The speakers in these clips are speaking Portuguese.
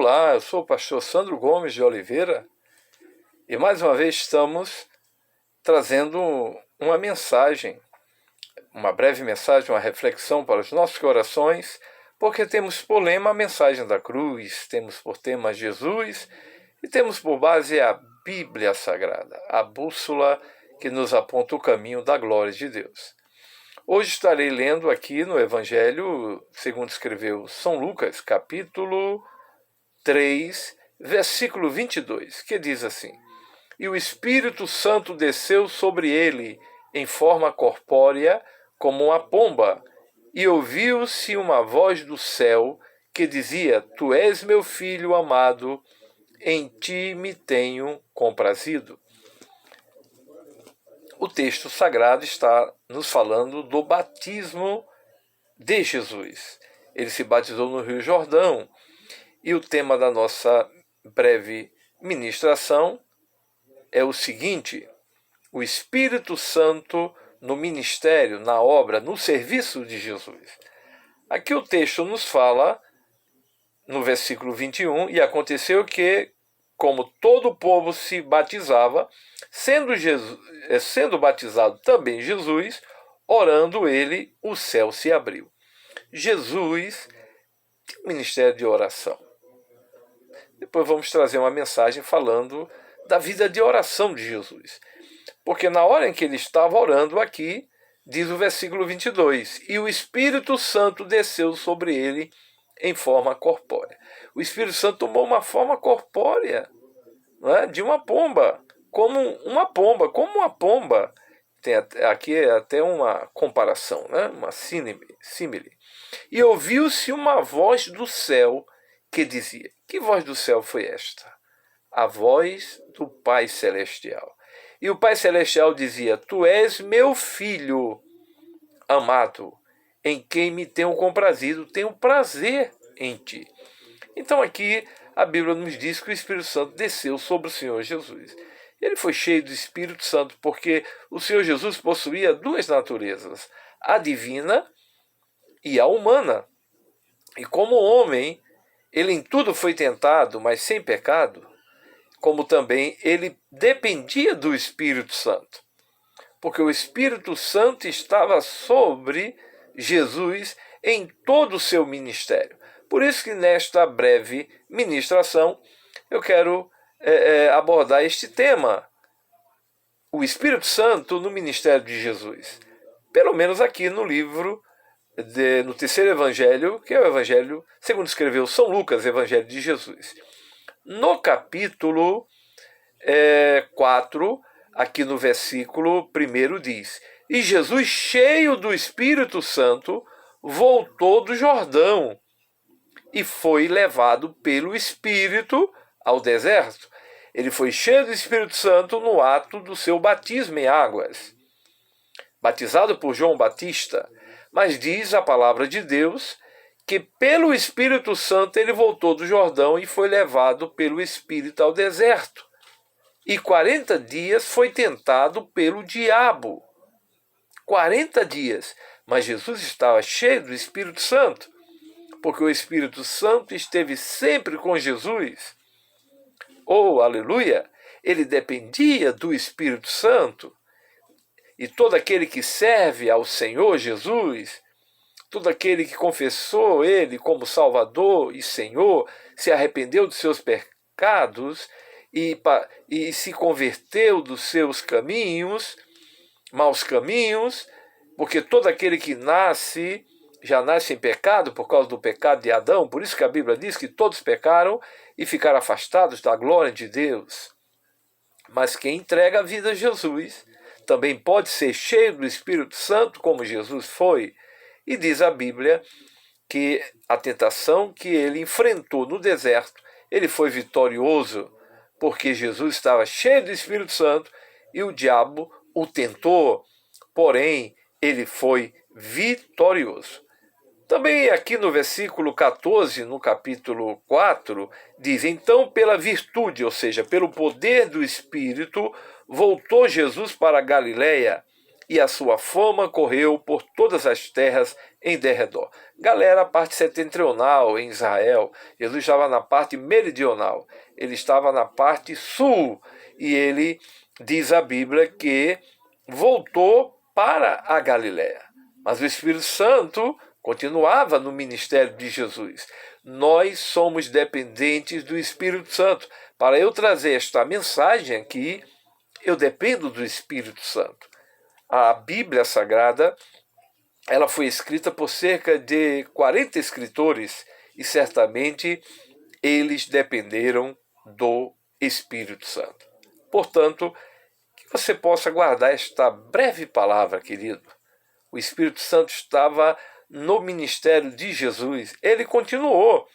Olá, eu sou o pastor Sandro Gomes de Oliveira e mais uma vez estamos trazendo uma mensagem, uma breve mensagem, uma reflexão para os nossos corações, porque temos por lema a mensagem da cruz, temos por tema Jesus e temos por base a Bíblia Sagrada, a bússola que nos aponta o caminho da glória de Deus. Hoje estarei lendo aqui no Evangelho, segundo escreveu São Lucas, capítulo 3, versículo 22, que diz assim: E o Espírito Santo desceu sobre ele em forma corpórea como uma pomba, e ouviu-se uma voz do céu que dizia: Tu és meu filho amado, em ti me tenho comprazido. O texto sagrado está nos falando do batismo de Jesus. Ele se batizou no Rio Jordão. E o tema da nossa breve ministração é o seguinte: o Espírito Santo no ministério, na obra, no serviço de Jesus. Aqui o texto nos fala, no versículo 21, e aconteceu que, como todo o povo se batizava, sendo batizado também Jesus, orando ele, o céu se abriu. Jesus tem um ministério de oração. Depois vamos trazer uma mensagem falando da vida de oração de Jesus. Porque na hora em que ele estava orando aqui, diz o versículo 22, e o Espírito Santo desceu sobre ele em forma corpórea. O Espírito Santo tomou uma forma corpórea, não é? De uma pomba, como uma pomba. Tem aqui até uma comparação, né? Uma símile. E ouviu-se uma voz do céu que dizia: que voz do céu foi esta? A voz do Pai Celestial. E o Pai Celestial dizia: Tu és meu filho amado, em quem me tenho comprazido, tenho prazer em ti. Então aqui a Bíblia nos diz que o Espírito Santo desceu sobre o Senhor Jesus. Ele foi cheio do Espírito Santo porque o Senhor Jesus possuía duas naturezas, a divina e a humana. E como homem, ele em tudo foi tentado, mas sem pecado, como também ele dependia do Espírito Santo. Porque o Espírito Santo estava sobre Jesus em todo o seu ministério. Por isso que nesta breve ministração eu quero abordar este tema, o Espírito Santo no ministério de Jesus. Pelo menos aqui no livro, no terceiro evangelho, que é o evangelho, segundo escreveu São Lucas, evangelho de Jesus. No capítulo 4, aqui no versículo 1 diz: E Jesus, cheio do Espírito Santo, voltou do Jordão e foi levado pelo Espírito ao deserto. Ele foi cheio do Espírito Santo no ato do seu batismo em águas, batizado por João Batista. Mas diz a palavra de Deus que pelo Espírito Santo ele voltou do Jordão e foi levado pelo Espírito ao deserto. E 40 dias foi tentado pelo diabo. 40 dias. Mas Jesus estava cheio do Espírito Santo, porque o Espírito Santo esteve sempre com Jesus. Oh, aleluia! Ele dependia do Espírito Santo. E todo aquele que serve ao Senhor Jesus, todo aquele que confessou Ele como Salvador e Senhor, se arrependeu dos seus pecados e se converteu dos seus caminhos, maus caminhos, porque todo aquele que nasce, já nasce em pecado por causa do pecado de Adão, por isso que a Bíblia diz que todos pecaram e ficaram afastados da glória de Deus. Mas quem entrega a vida a Jesus também pode ser cheio do Espírito Santo, como Jesus foi. E diz a Bíblia que a tentação que ele enfrentou no deserto, ele foi vitorioso, porque Jesus estava cheio do Espírito Santo e o diabo o tentou, porém ele foi vitorioso. Também aqui no versículo 14, no capítulo 4, diz: Então pela virtude, ou seja, pelo poder do Espírito, voltou Jesus para a Galileia, e a sua fama correu por todas as terras em derredor. Galera, a parte setentrional em Israel, Jesus estava na parte meridional, ele estava na parte sul, e ele diz a Bíblia que voltou para a Galiléia. Mas o Espírito Santo continuava no ministério de Jesus. Nós somos dependentes do Espírito Santo. Para eu trazer esta mensagem aqui, eu dependo do Espírito Santo. A Bíblia Sagrada, ela foi escrita por cerca de 40 escritores e certamente eles dependeram do Espírito Santo. Portanto, que você possa guardar esta breve palavra, querido. O Espírito Santo estava no ministério de Jesus. Ele continuou.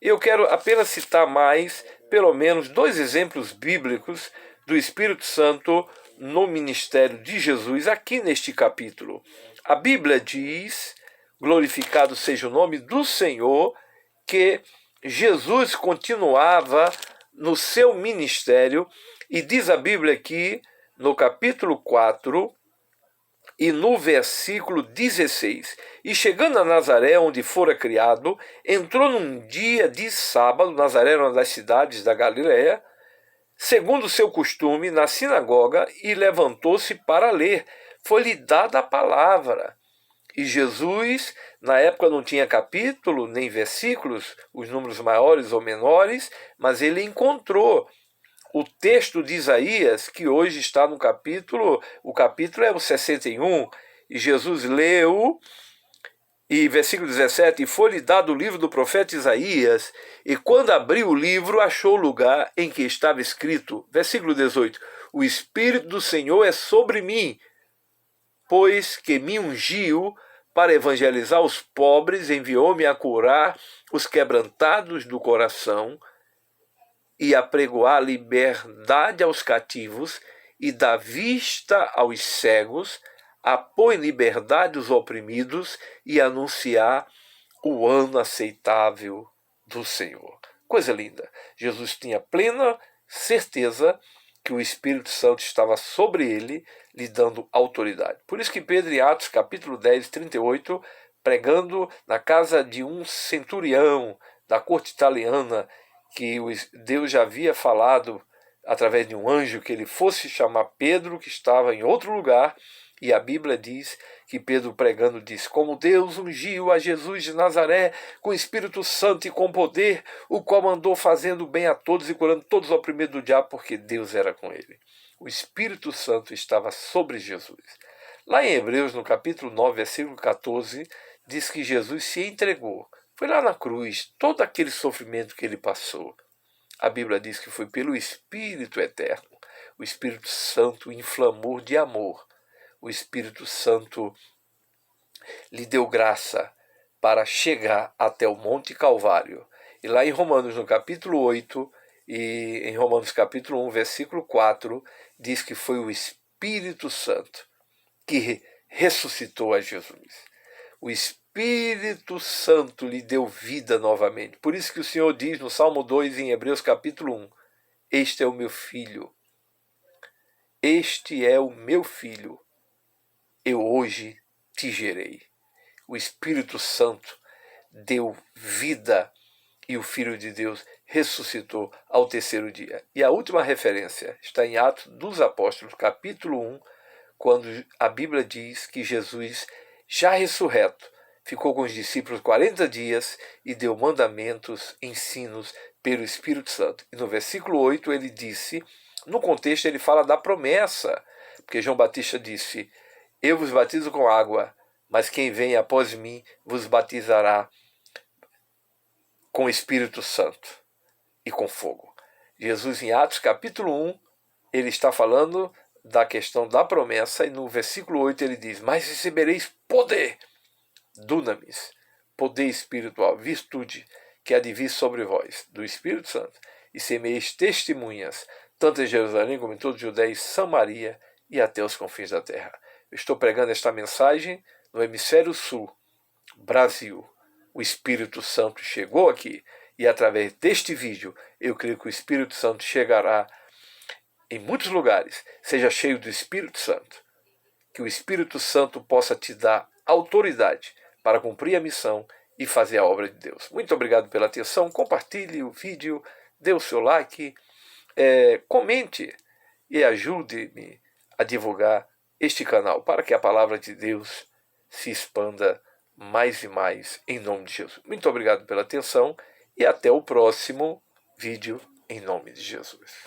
Eu quero apenas citar mais, pelo menos, 2 exemplos bíblicos do Espírito Santo no ministério de Jesus, aqui neste capítulo. A Bíblia diz, glorificado seja o nome do Senhor, que Jesus continuava no seu ministério, e diz a Bíblia aqui, no capítulo 4, e no versículo 16, e chegando a Nazaré, onde fora criado, entrou num dia de sábado, Nazaré era uma das cidades da Galiléia, segundo o seu costume, na sinagoga, e levantou-se para ler. Foi-lhe dada a palavra. E Jesus, na época não tinha capítulo, nem versículos, os números maiores ou menores, mas ele encontrou o texto de Isaías, que hoje está no capítulo, o capítulo é o 61, e Jesus leu, e versículo 17, e foi-lhe dado o livro do profeta Isaías, e quando abriu o livro, achou o lugar em que estava escrito, versículo 18, o Espírito do Senhor é sobre mim, pois que me ungiu para evangelizar os pobres, enviou-me a curar os quebrantados do coração, e apregoar liberdade aos cativos, e dar vista aos cegos, a pôr em liberdade os oprimidos, e anunciar o ano aceitável do Senhor. Coisa linda. Jesus tinha plena certeza que o Espírito Santo estava sobre ele, lhe dando autoridade. Por isso que Pedro, em Atos capítulo 10, 38, pregando na casa de um centurião da corte italiana, que Deus já havia falado através de um anjo que ele fosse chamar Pedro, que estava em outro lugar, e a Bíblia diz que Pedro pregando diz, como Deus ungiu a Jesus de Nazaré com o Espírito Santo e com poder, o qual mandou fazendo bem a todos e curando todos os oprimidos do diabo, porque Deus era com ele. O Espírito Santo estava sobre Jesus. Lá em Hebreus, no capítulo 9, versículo 14, diz que Jesus se entregou. Foi lá na cruz, todo aquele sofrimento que ele passou. A Bíblia diz que foi pelo Espírito eterno. O Espírito Santo inflamou de amor. O Espírito Santo lhe deu graça para chegar até o Monte Calvário. E lá em Romanos, no capítulo 8, e em Romanos capítulo 1, versículo 4, diz que foi o Espírito Santo que ressuscitou a Jesus. O Espírito Santo lhe deu vida novamente. Por isso que o Senhor diz no Salmo 2, em Hebreus capítulo 1, este é o meu filho. Este é o meu filho. Eu hoje te gerei. O Espírito Santo deu vida e o Filho de Deus ressuscitou ao terceiro dia. E a última referência está em Atos dos Apóstolos, capítulo 1, quando a Bíblia diz que Jesus, já ressurreto, ficou com os discípulos 40 dias e deu mandamentos, ensinos pelo Espírito Santo. E no versículo 8 ele disse, no contexto ele fala da promessa, porque João Batista disse, eu vos batizo com água, mas quem vem após mim vos batizará com o Espírito Santo e com fogo. Jesus, em Atos capítulo 1, ele está falando da questão da promessa, e no versículo 8 ele diz, mas recebereis poder, dunamis, poder espiritual, virtude, que há de vir sobre vós, do Espírito Santo, e semeis testemunhas, tanto em Jerusalém como em toda a Judéia e Samaria e até os confins da terra. Eu estou pregando esta mensagem no hemisfério sul, Brasil. O Espírito Santo chegou aqui, e através deste vídeo eu creio que o Espírito Santo chegará em muitos lugares. Seja cheio do Espírito Santo. Que o Espírito Santo possa te dar autoridade para cumprir a missão e fazer a obra de Deus. Muito obrigado pela atenção. Compartilhe o vídeo, dê o seu like, comente e ajude-me a divulgar este canal para que a palavra de Deus se expanda mais e mais em nome de Jesus. Muito obrigado pela atenção e até o próximo vídeo em nome de Jesus.